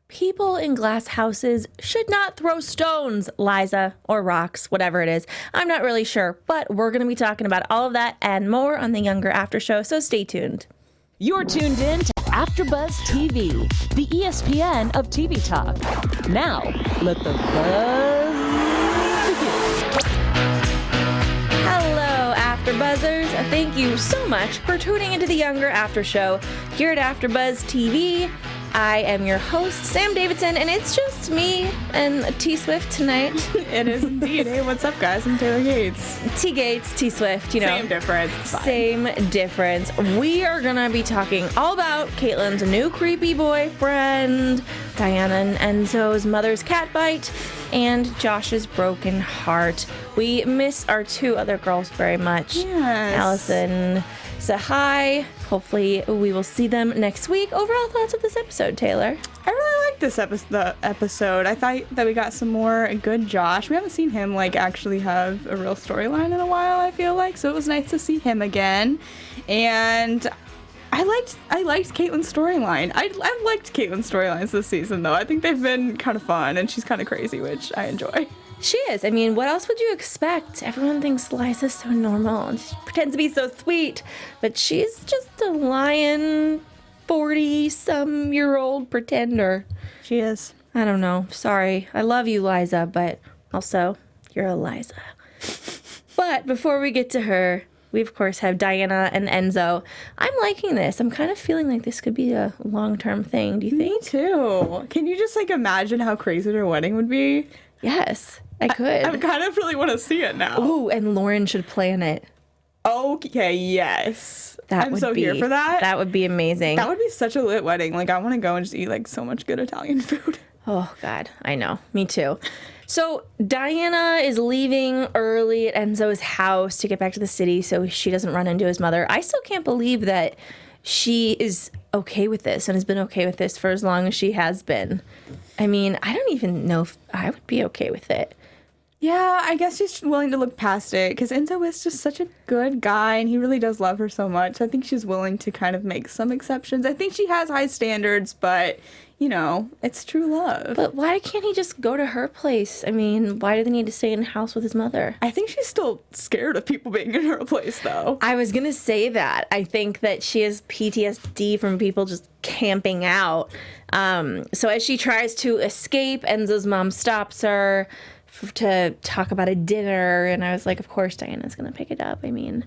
People in glass houses should not throw stones, Liza, or rocks, whatever it is. I'm not really sure, but we're going to be talking about all of that and more on the Younger After Show, so stay tuned. You're tuned in to AfterBuzz TV, the ESPN of TV talk. Now, let the buzz begin. Hello, AfterBuzzers. Thank you so much for tuning into the Younger After Show here at AfterBuzz TV. I am your host, Sam Davidson, and it's just me and T Swift tonight. It is indeed. Hey, what's up, guys? I'm Taylor Gates. T Gates, T Swift, you know. Same difference. Same difference. We are going to be talking all about Caitlin's new creepy boyfriend, Diana and Enzo's mother's cat bite, and Josh's broken heart. We miss our two other girls very much. Yes. Allison, Sahai. Hopefully we will see them next week. Overall thoughts of this episode, Taylor? I really liked this episode. I thought that we got some more good Josh. We haven't seen him actually have a real storyline in a while, I feel like. So it was nice to see him again. And I liked Caitlin's storyline. I've liked Caitlin's storylines this season, though. I think they've been kind of fun, and she's kind of crazy, which I enjoy. She is. I mean, what else would you expect? Everyone thinks Liza's so normal and she pretends to be so sweet, but she's just a lying 40-some-year-old pretender. She is. I don't know. Sorry. I love you, Liza, but also, you're a Liza. But before we get to her, we, of course, have Diana and Enzo. I'm liking this. I'm kind of feeling like this could be a long-term thing. Do you think? Me too. Can you just, imagine how crazy their wedding would be? Yes, I could. I kind of really want to see it now. Ooh, and Lauren should plan it. Okay, yes. I'm so here for that. That would be amazing. That would be such a lit wedding. I want to go and just eat, so much good Italian food. Oh, God. I know. Me too. So Diana is leaving early at Enzo's house to get back to the city so she doesn't run into his mother. I still can't believe that she is okay with this and has been okay with this for as long as she has been. I mean, I don't even know if I would be okay with it. Yeah, I guess she's willing to look past it because Enzo is just such a good guy and he really does love her so much. I think she's willing to kind of make some exceptions. I think she has high standards, but, it's true love. But why can't he just go to her place? I mean, why do they need to stay in the house with his mother? I think she's still scared of people being in her place, though. I was going to say that. I think that she has PTSD from people just camping out. So as she tries to escape, Enzo's mom stops her to talk about a dinner, and I was like, of course Diana's gonna pick it up. I mean,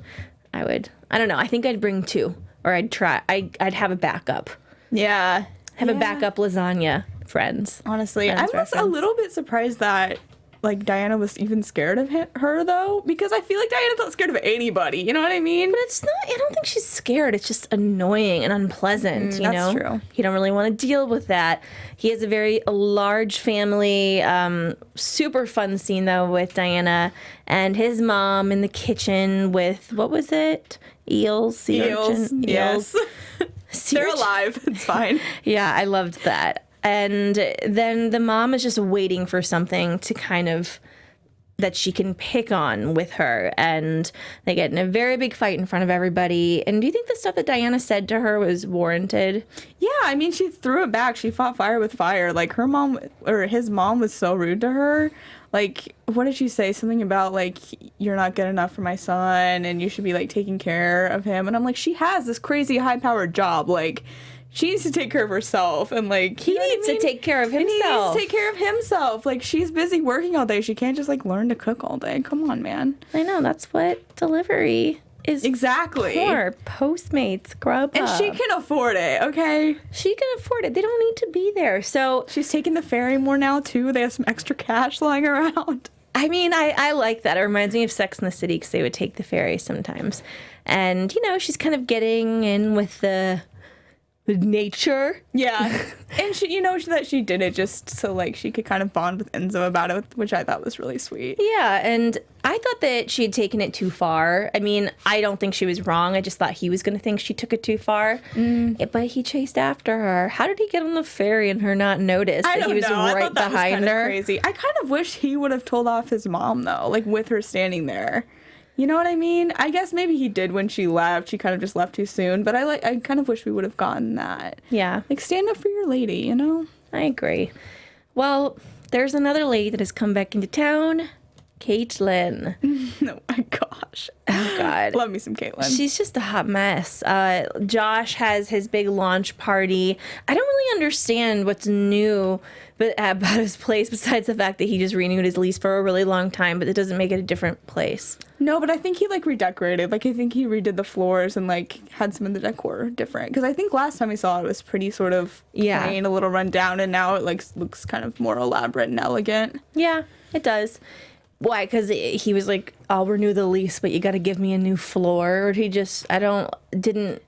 I don't know, I think I'd bring two, or I'd have a backup. Yeah. A backup lasagna, friends. Honestly, I was a little bit surprised that Diana was even scared of her, though, because I feel like Diana's not scared of anybody, you know what I mean? But it's not, I don't think she's scared, it's just annoying and unpleasant, you know? That's true. You don't really want to deal with that. He has a very large family, super fun scene, though, with Diana and his mom in the kitchen with, what was it? Eels. Yes. They're alive, it's fine. Yeah, I loved that. And then the mom is just waiting for something to kind of, that she can pick on with her. And they get in a very big fight in front of everybody. And do you think the stuff that Diana said to her was warranted? Yeah, I mean, she threw it back. She fought fire with fire. Her mom, or his mom, was so rude to her. What did she say? Something about, you're not good enough for my son and you should be, taking care of him. And I'm like, she has this crazy high-powered job. She needs to take care of herself, and he needs to take care of himself. He needs to take care of himself. She's busy working all day. She can't just learn to cook all day. Come on, man. I know, that's what delivery is. Exactly. For Postmates, Grubhub. And she can afford it, okay? She can afford it. They don't need to be there. So she's taking the ferry more now too. They have some extra cash lying around. I mean, I like that. It reminds me of Sex and the City because they would take the ferry sometimes. And, she's kind of getting in with the nature. Yeah. And she, that she did it just so she could kind of bond with Enzo about it, which I thought was really sweet. Yeah, and I thought that she had taken it too far. I mean, I don't think she was wrong. I just thought he was going to think she took it too far. But he chased after her. How did he get on the ferry and her not notice that he was right behind her? Crazy. I kind of wish he would have told off his mom though, with her standing there. You know what I mean? I guess maybe he did when she left. She kind of just left too soon. But I kind of wish we would have gotten that. Yeah. Stand up for your lady, I agree. Well, there's another lady that has come back into town, Caitlin. Oh my gosh. Oh, God. Love me some Caitlin. She's just a hot mess. Josh has his big launch party. I don't really understand what's new about his place besides the fact that he just renewed his lease for a really long time, but it doesn't make it a different place. No, but I think he, like, redecorated. Like, I think he redid the floors and, like, had some of the decor different. Because I think last time we saw it was pretty sort of plain, a little run down, and now it, like, looks kind of more elaborate and elegant. Yeah, it does. Why? Because he was like, I'll renew the lease, but you got to give me a new floor. Or he just, I don't know.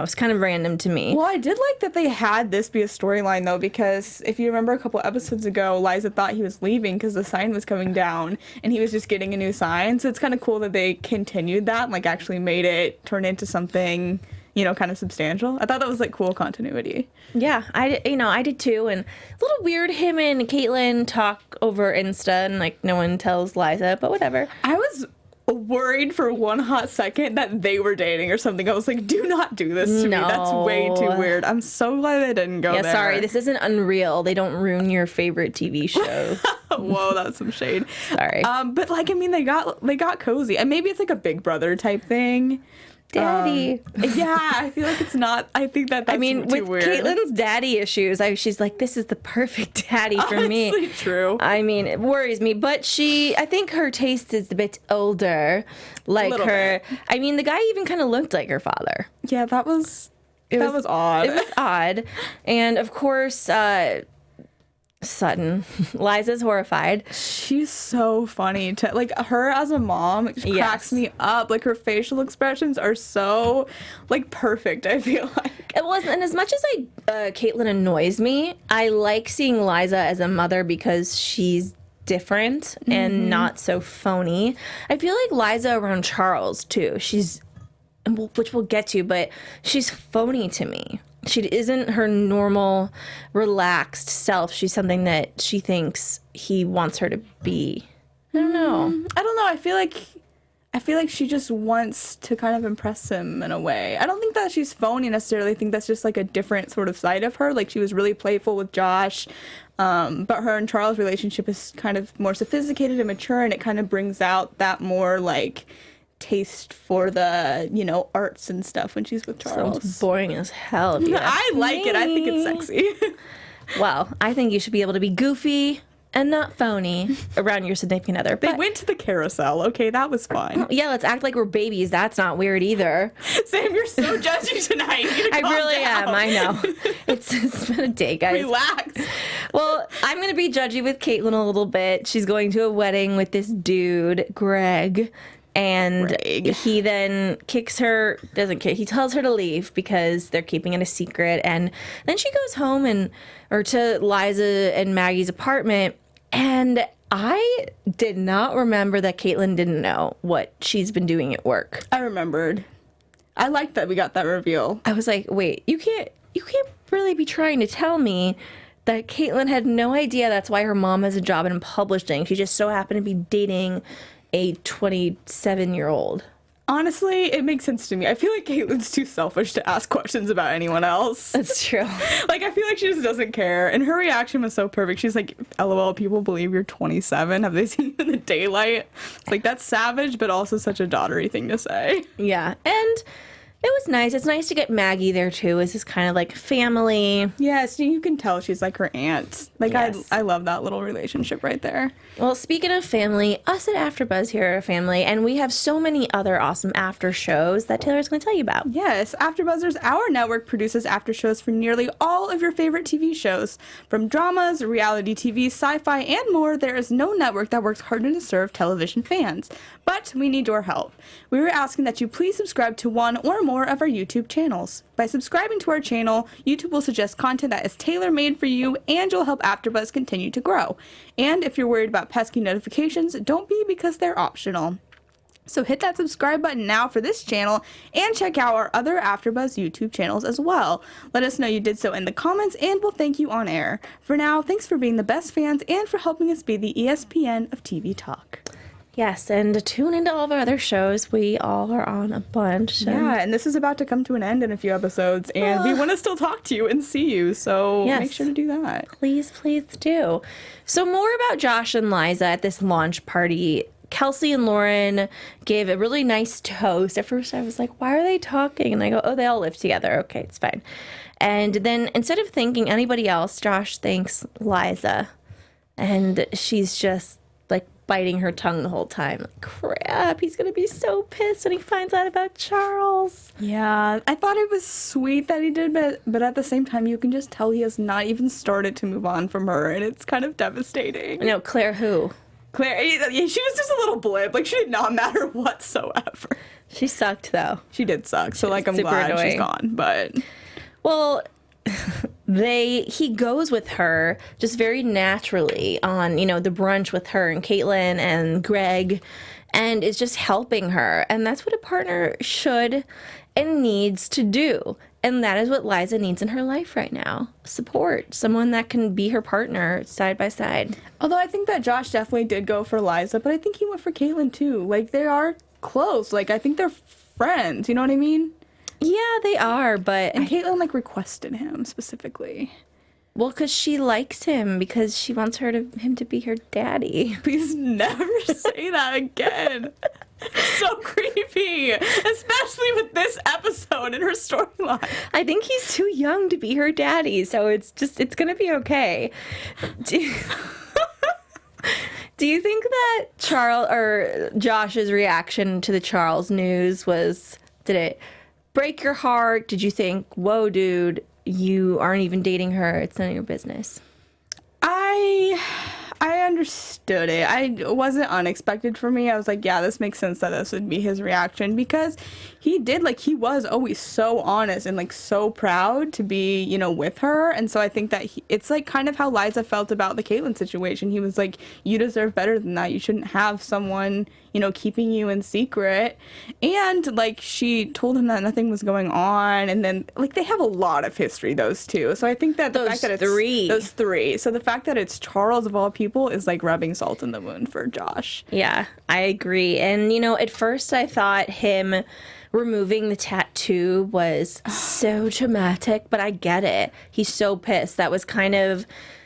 It's kind of random to me. Well, I did like that they had this be a storyline, though, because if you remember a couple episodes ago, Liza thought he was leaving because the sign was coming down, and he was just getting a new sign. So it's kind of cool that they continued that and, like, actually made it turn into something, kind of substantial. I thought that was, like, cool continuity. Yeah, I did too. And a little weird him and Caitlin talk over Insta and, like, no one tells Liza, but whatever. I was worried for one hot second that they were dating or something. I was like, do not do this to me. That's way too weird. I'm so glad they didn't go there. Yeah, sorry, this isn't Unreal. They don't ruin your favorite TV show. Whoa, that's some shade. Sorry. But, like, I mean, they got cozy. And maybe it's like a Big Brother type thing. Daddy. Yeah, I feel like it's not. I think that's too weird. With Caitlin's daddy issues, she's like, this is the perfect daddy for me. Honestly, true. I mean, it worries me, but I think her taste is a bit older, like her. Bit. I mean, the guy even kind of looked like her father. Yeah, that was odd. It was odd, and of course, Sutton. Liza's horrified. She's so funny. Like, her as a mom cracks me up. Like, her facial expressions are so, like, perfect, I feel like. It was, and as much as Caitlin annoys me, I like seeing Liza as a mother because she's different and not so phony. I feel like Liza around Charles, too. Which we'll get to, but she's phony to me. She isn't her normal, relaxed self. She's something that she thinks he wants her to be. I don't know. I feel like she just wants to kind of impress him in a way. I don't think that she's phony necessarily. I think that's just, like, a different sort of side of her. Like, she was really playful with Josh, but her and Charles' relationship is kind of more sophisticated and mature, and it kind of brings out that more, like, taste for the arts and stuff when she's with Charles. Sounds boring as hell. I like it. I think it's sexy. Well, I think you should be able to be goofy and not phony around your significant other. They went to the carousel. Okay, that was fun. Yeah, let's act like we're babies. That's not weird either. Sam, you're so judgy tonight. I really am. I know. It's been a day, guys. Relax. Well, I'm going to be judgy with Caitlin a little bit. She's going to a wedding with this dude, Greg. And he then he tells her to leave because they're keeping it a secret. And then she goes home to Liza and Maggie's apartment. And I did not remember that Caitlin didn't know what she's been doing at work. I remembered. I liked that we got that reveal. I was like, wait, you can't really be trying to tell me that Caitlin had no idea that's why her mom has a job in publishing. She just so happened to be dating a 27-year-old. Honestly, it makes sense to me. I feel like Caitlin's too selfish to ask questions about anyone else. That's true. Like, I feel like she just doesn't care. And her reaction was so perfect. She's like, LOL, people believe you're 27. Have they seen you in the daylight? It's like, that's savage, but also such a daughtery thing to say. Yeah. And it was nice. It's nice to get Maggie there, too. It's just kind of like family. Yes, you can tell she's like her aunt. Like, yes. I love that little relationship right there. Well, speaking of family, us at AfterBuzz here are a family, and we have so many other awesome after shows that Taylor's going to tell you about. Yes, AfterBuzzers, our network, produces after shows for nearly all of your favorite TV shows. From dramas, reality TV, sci-fi, and more, there is no network that works harder to serve television fans. But we need your help. We were asking that you please subscribe to one or more of our YouTube channels. By subscribing to our channel, YouTube will suggest content that is tailor-made for you, and you'll help AfterBuzz continue to grow. And if you're worried about pesky notifications, don't be, because they're optional. So hit that subscribe button now for this channel, and check out our other AfterBuzz YouTube channels as well. Let us know you did so in the comments, and we'll thank you on air. For now, thanks for being the best fans and for helping us be the ESPN of TV talk. Yes, and tune into all of our other shows. We all are on a bunch. Yeah, and this is about to come to an end in a few episodes, and we want to still talk to you and see you, so make sure to do that. Please do. So more about Josh and Liza at this launch party. Kelsey and Lauren gave a really nice toast. At first I was like, why are they talking? And I go, oh, they all live together. Okay, it's fine. And then instead of thanking anybody else, Josh thanks Liza. And she's just like biting her tongue the whole time. Like, crap, he's going to be so pissed when he finds out about Charles. Yeah, I thought it was sweet that he did, but at the same time, you can just tell he has not even started to move on from her, and it's kind of devastating. No, Claire who? Claire, she was just a little blip. Like, she did not matter whatsoever. She sucked, though. She did suck, so, like, I'm glad annoying. She's gone, but... Well... he goes with her just very naturally on, the brunch with her and Caitlin and Greg, and is just helping her. And that's what a partner should and needs to do. And that is what Liza needs in her life right now. Support. Someone that can be her partner side by side. Although I think that Josh definitely did go for Liza, but I think he went for Caitlin too. Like, they are close. Like, I think they're friends. You know what I mean? Yeah, they are, but... And Caitlin, like, requested him specifically. Well, because she likes him, because she wants him to be her daddy. Please never say that again. So creepy. Especially with this episode and her storyline. I think he's too young to be her daddy, so it's going to be okay. Do you think that Josh's reaction to the Charles news did it break your heart? Did you think, whoa, dude, you aren't even dating her, it's none of your business? I understood it. It wasn't unexpected for me. I was like, yeah, this makes sense that this would be his reaction, because he was always so honest and like so proud to be, with her. And so I think that it's like kind of how Liza felt about the Caitlyn situation. He was like, you deserve better than that. You shouldn't have someone, keeping you in secret. And like, she told him that nothing was going on. And then like, they have a lot of history, those two. So I think that the fact that it's those three. So the fact that it's Charles of all people is like rubbing salt in the wound for Josh. Yeah, I agree. And at first I thought him removing the tattoo was so traumatic, but I get it. He's so pissed. That was kind of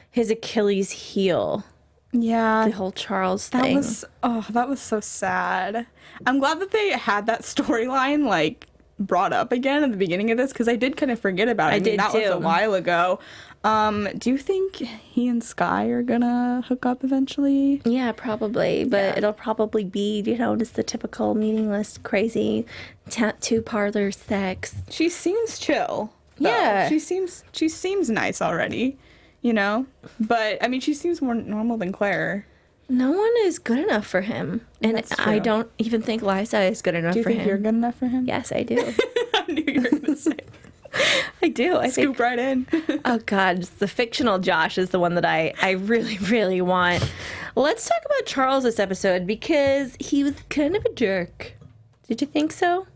his Achilles heel. Yeah. The whole Charles thing. That was so sad. I'm glad that they had that storyline like brought up again at the beginning of this, because I did kind of forget about it. I mean, that was a while ago. Do you think he and Skye are gonna hook up eventually? Yeah, probably. But it'll probably be, just the typical meaningless, crazy tattoo parlor sex. She seems chill, though. Yeah. She seems nice already, But, I mean, she seems more normal than Claire. No one is good enough for him. And I don't even think Liza is good enough for him. Do you think you're good enough for him? Yes, I do. I knew you were going to say I do. I Scoop think, right in. Oh, God. The fictional Josh is the one that I really, really want. Let's talk about Charles this episode, because he was kind of a jerk. Did you think so?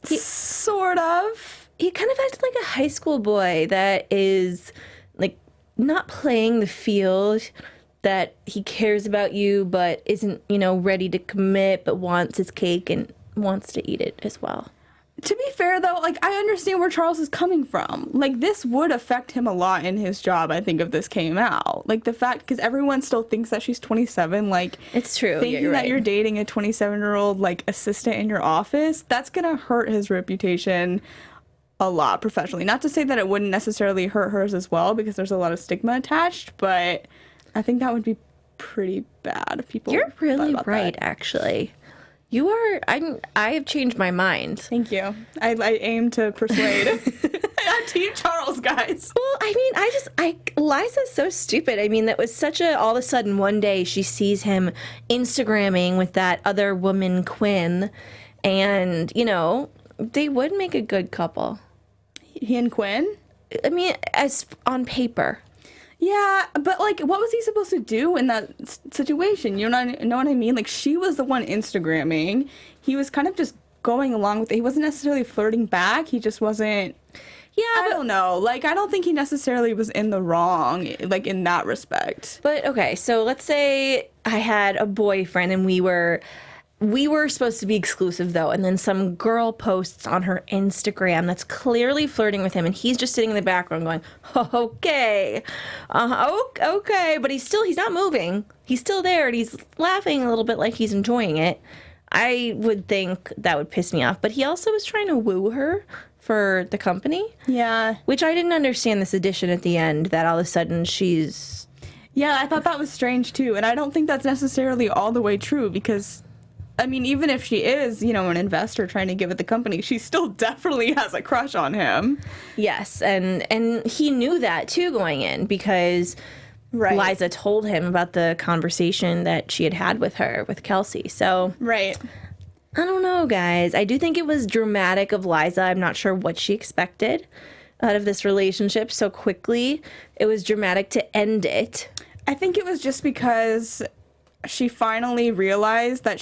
Sort of. He kind of acted like a high school boy that is, like, not playing the field, that he cares about you but isn't, ready to commit, but wants his cake and wants to eat it as well. To be fair, though, like, I understand where Charles is coming from. Like, this would affect him a lot in his job, I think, if this came out. Like, the fact, because everyone still thinks that she's 27, like... It's true, thinking that you're dating a 27-year-old, like, assistant in your office, that's gonna hurt his reputation a lot professionally. Not to say that it wouldn't necessarily hurt hers as well, because there's a lot of stigma attached, but I think that would be pretty bad if people... You're really right, actually. You are. I have changed my mind. Thank you. I aim to persuade. I'm Team Charles, guys. Well, I mean, Liza's so stupid. I mean, that was such all of a sudden one day she sees him Instagramming with that other woman, Quinn, and, they would make a good couple. He and Quinn? I mean, as on paper. Yeah, but, like, what was he supposed to do in that situation? You know what I mean? Like, she was the one Instagramming. He was kind of just going along with it. He wasn't necessarily flirting back. He just wasn't... Yeah, I don't know. Like, I don't think he necessarily was in the wrong, like, in that respect. But, okay, so let's say I had a boyfriend and we were supposed to be exclusive, though, and then some girl posts on her Instagram that's clearly flirting with him, and he's just sitting in the background going, okay, okay, but he's not moving. He's still there, and he's laughing a little bit like he's enjoying it. I would think that would piss me off, but he also was trying to woo her for the company. Yeah. Which I didn't understand this addition at the end, that all of a sudden she's... Yeah, I thought that was strange, too, and I don't think that's necessarily all the way true, because... I mean, even if she is, you know, an investor trying to give it the company, she still definitely has a crush on him. Yes, and he knew that, too, going in, because Liza told him about the conversation that she had with her, with Kelsey, so... Right. I don't know, guys. I do think it was dramatic of Liza. I'm not sure what she expected out of this relationship so quickly. It was dramatic to end it. I think it was just because... she finally realized that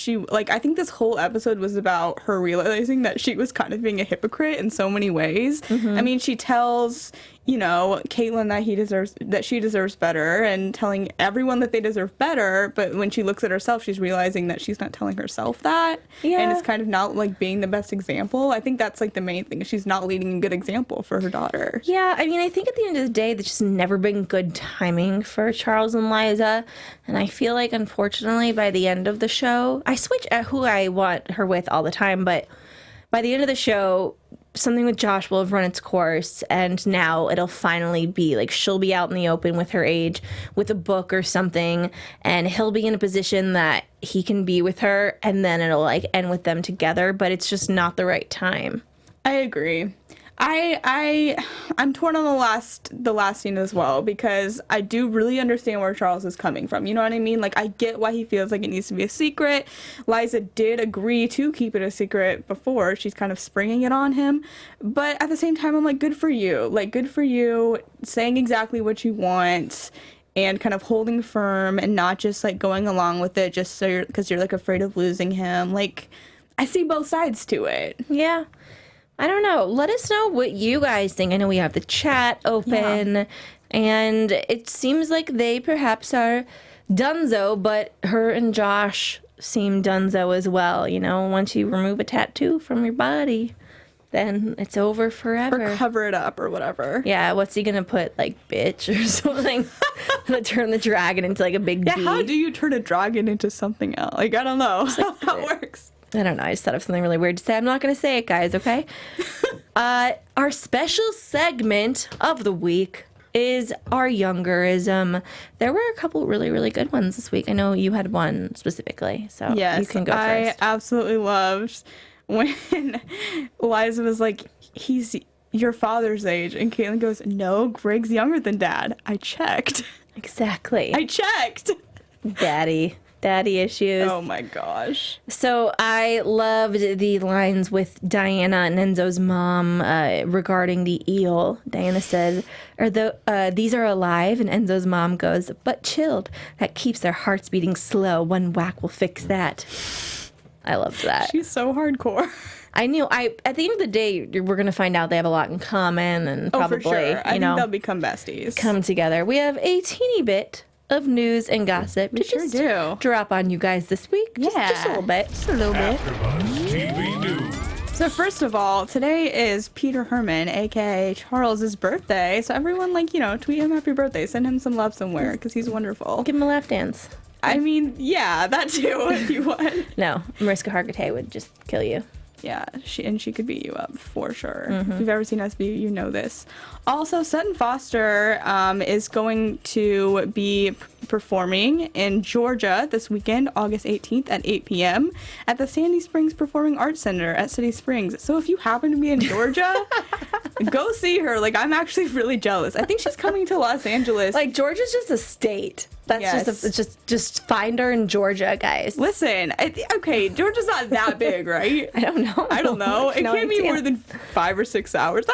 I think this whole episode was about her realizing that she was kind of being a hypocrite in so many ways. Mm-hmm. I mean, she tells, you know, Caitlin that she deserves better, and telling everyone that they deserve better, but when she looks at herself, she's realizing that she's not telling herself that. Yeah. And it's kind of not, like, being the best example. I think that's, like, the main thing. She's not leading a good example for her daughter. Yeah, I mean, I think at the end of the day, there's just never been good timing for Charles and Liza, and I feel like, unfortunately, by the end of the show, I switch at who I want her with all the time, but by the end of the show, something with Josh will have run its course, and now it'll finally be like she'll be out in the open with her age with a book or something, and he'll be in a position that he can be with her, and then it'll like end with them together, but it's just not the right time. I agree. I'm torn on the last scene as well, because I do really understand where Charles is coming from. You know what I mean? Like, I get why he feels like it needs to be a secret. Liza did agree to keep it a secret before. She's kind of springing it on him. But at the same time, I'm like, good for you. Like, good for you saying exactly what you want and kind of holding firm and not just, like, going along with it just so because you're, like, afraid of losing him. Like, I see both sides to it. Yeah. I don't know. Let us know what you guys think. I know we have the chat open, and it seems like they perhaps are donezo, but her and Josh seem donezo as well. You know, once you remove a tattoo from your body, then it's over forever. Or cover it up or whatever. Yeah, what's he going to put, like, bitch or something? To turn the dragon into, like, a big Yeah, B. how do you turn a dragon into something else? Like, I don't know how it works. I don't know. I just thought of something really weird to say. I'm not going to say it, guys, okay? Our special segment of the week is our Youngerism. There were a couple really, really good ones this week. I know you had one specifically, so yes, you can go first. I absolutely loved when Liza was like, he's your father's age. And Caitlin goes, no, Greg's younger than Dad. I checked. Exactly. I checked. Daddy issues. Oh my gosh. So I loved the lines with Diana and Enzo's mom regarding the eel. Diana said, these are alive? And Enzo's mom goes, but chilled. That keeps their hearts beating slow. One whack will fix that. I loved that. She's so hardcore. I knew. At the end of the day, we're going to find out they have a lot in common, and probably, for sure. I think they'll become besties. Come together. We have a teeny bit of news and gossip we sure do. Drop on you guys this week. Just a little bit. Just a little bit. AfterBuzz TV News. So first of all, today is Peter Herman, aka Charles's birthday. So everyone, tweet him happy birthday. Send him some love somewhere because he's wonderful. Give him a lap dance. I mean, yeah, that too, if you want. No, Mariska Hargitay would just kill you. Yeah, she could beat you up for sure. Mm-hmm. If you've ever seen SVU, you know this. Also, Sutton Foster is going to be performing in Georgia this weekend, August 18th at 8 p.m. at the Sandy Springs Performing Arts Center at City Springs. So if you happen to be in Georgia, go see her. Like, I'm actually really jealous. I think she's coming to Los Angeles. Like, Georgia's just a state. That's just find her in Georgia, guys. Listen, okay, Georgia's not that big, right? I don't know. It can't be more than 5 or 6 hours.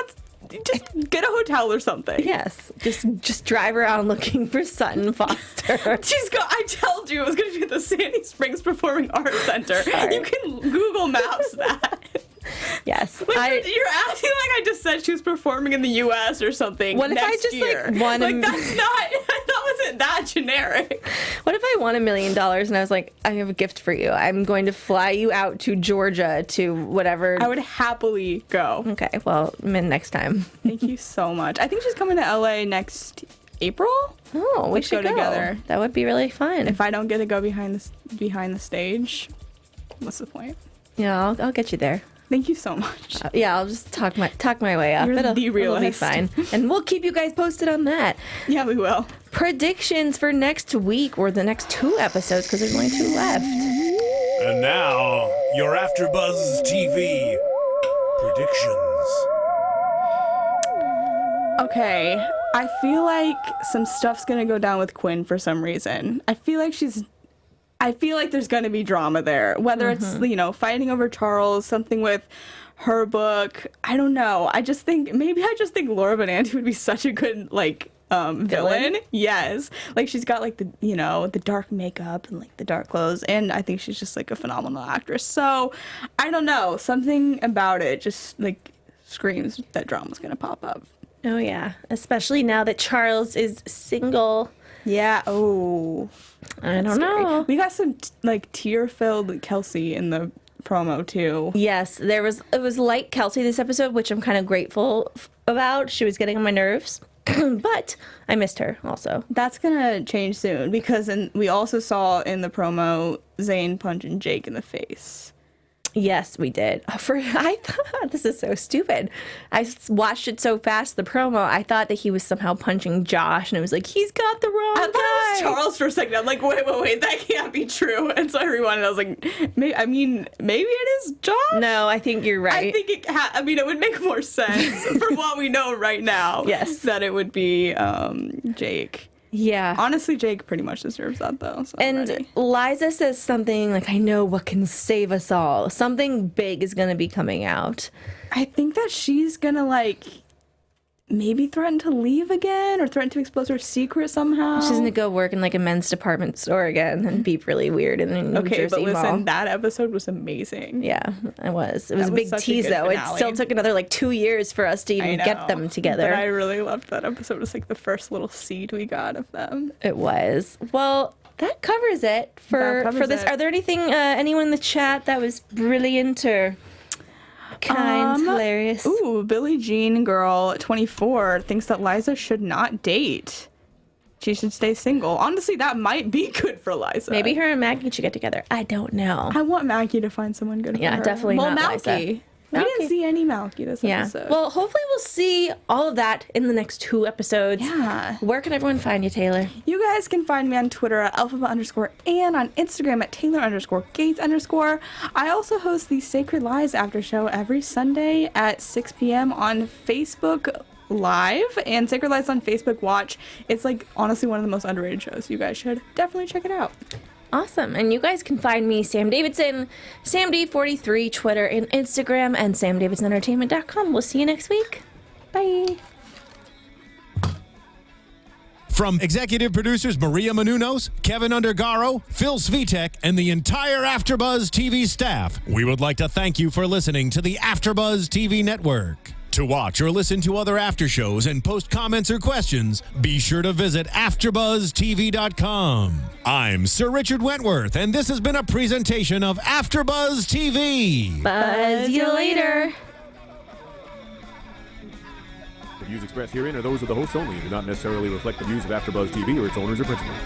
Just get a hotel or something. Yes. Just drive around looking for Sutton Foster. I told you it was going to be at the Sandy Springs Performing Arts Center. Sorry. You can Google Maps that. Yes. Like, you're acting like I just said she was performing in the U.S. or something. What if I next just year. like won? Like that's not. That wasn't that generic. What if I won $1 million and I was like, I have a gift for you. I'm going to fly you out to Georgia to whatever. I would happily go. Okay, well, next time. Thank you so much. I think she's coming to LA next April. Oh, we Let's should go together. That would be really fun. If I don't get to go behind the stage, what's the point? Yeah, I'll get you there. Thank you so much. Yeah, I'll just talk my way up. You're It'll the be realist. fine. And we'll keep you guys posted on that. Yeah, we will. Predictions for next week or the next 2 episodes because there's only 2 left. And now, your AfterBuzz TV predictions. Okay, I feel like some stuff's gonna go down with Quinn for some reason. I feel like there's gonna be drama there. Whether it's, fighting over Charles, something with her book. I don't know. I just think Laura Benanti would be such a good, like, villain. Yes. Like, she's got, like, the dark makeup and, like, the dark clothes. And I think she's just, like, a phenomenal actress. So, I don't know. Something about it just, like, screams that drama's gonna pop up. Oh, yeah. Especially now that Charles is single. Yeah. Oh. I don't know. We got some tear-filled Kelsey in the promo too. Yes, it was like Kelsey this episode, which I'm kind of grateful about. She was getting on my nerves, but I missed her also. That's gonna change soon because we also saw in the promo Zayn punching Jake in the face. Yes, we did. I thought, this is so stupid. I watched it so fast, the promo, I thought that he was somehow punching Josh, and it was like, he's got the wrong guy. I thought it was Charles for a second. I'm like, wait, that can't be true. And so I rewound and I was like, maybe it is Josh? No, I think you're right. I think it would make more sense from what we know right now. Yes. That it would be Jake. Yeah. Honestly, Jake pretty much deserves that, though. So And Liza says something like, I know what can save us all. Something big is going to be coming out. I think that she's going to, maybe threaten to leave again or threaten to expose her secret somehow. She's going to go work in, a men's department store again and be really weird in the New Jersey but listen, mall. that episode was amazing. Yeah, it was. It was a was big such a tease, good though. It finale. still took another, 2 years for us to even get them together. But I really loved that episode. It was, the first little seed we got of them. It was. Well, that covers it for this. Are there anyone in the chat that was brilliant or kind, hilarious? Ooh, Billie Jean Girl 24 thinks that Liza should not date. She should stay single. Honestly, that might be good for Liza. Maybe her and Maggie should get together. I don't know. I want Maggie to find someone good for her. Yeah, definitely not Liza. We didn't see any Malky this episode. Well, hopefully we'll see all of that in the next 2 episodes. Yeah. Where can everyone find you, Taylor? You guys can find me on Twitter at alphabet_ and on Instagram at Taylor_Gates_. I also host the Sacred Lies After Show every Sunday at 6 p.m. on Facebook Live and Sacred Lies on Facebook Watch. It's honestly one of the most underrated shows. You guys should definitely check it out. Awesome. And you guys can find me, Sam Davidson, SamD43, Twitter and Instagram, and SamDavidsonEntertainment.com. We'll see you next week. Bye. From executive producers Maria Menounos, Kevin Undergaro, Phil Svitek, and the entire AfterBuzz TV staff, we would like to thank you for listening to the AfterBuzz TV network. To watch or listen to other after shows and post comments or questions, be sure to visit AfterBuzzTV.com. I'm Sir Richard Wentworth, and this has been a presentation of AfterBuzz TV. Buzz you later. The views expressed herein are those of the hosts only and do not necessarily reflect the views of AfterBuzz TV or its owners or principals.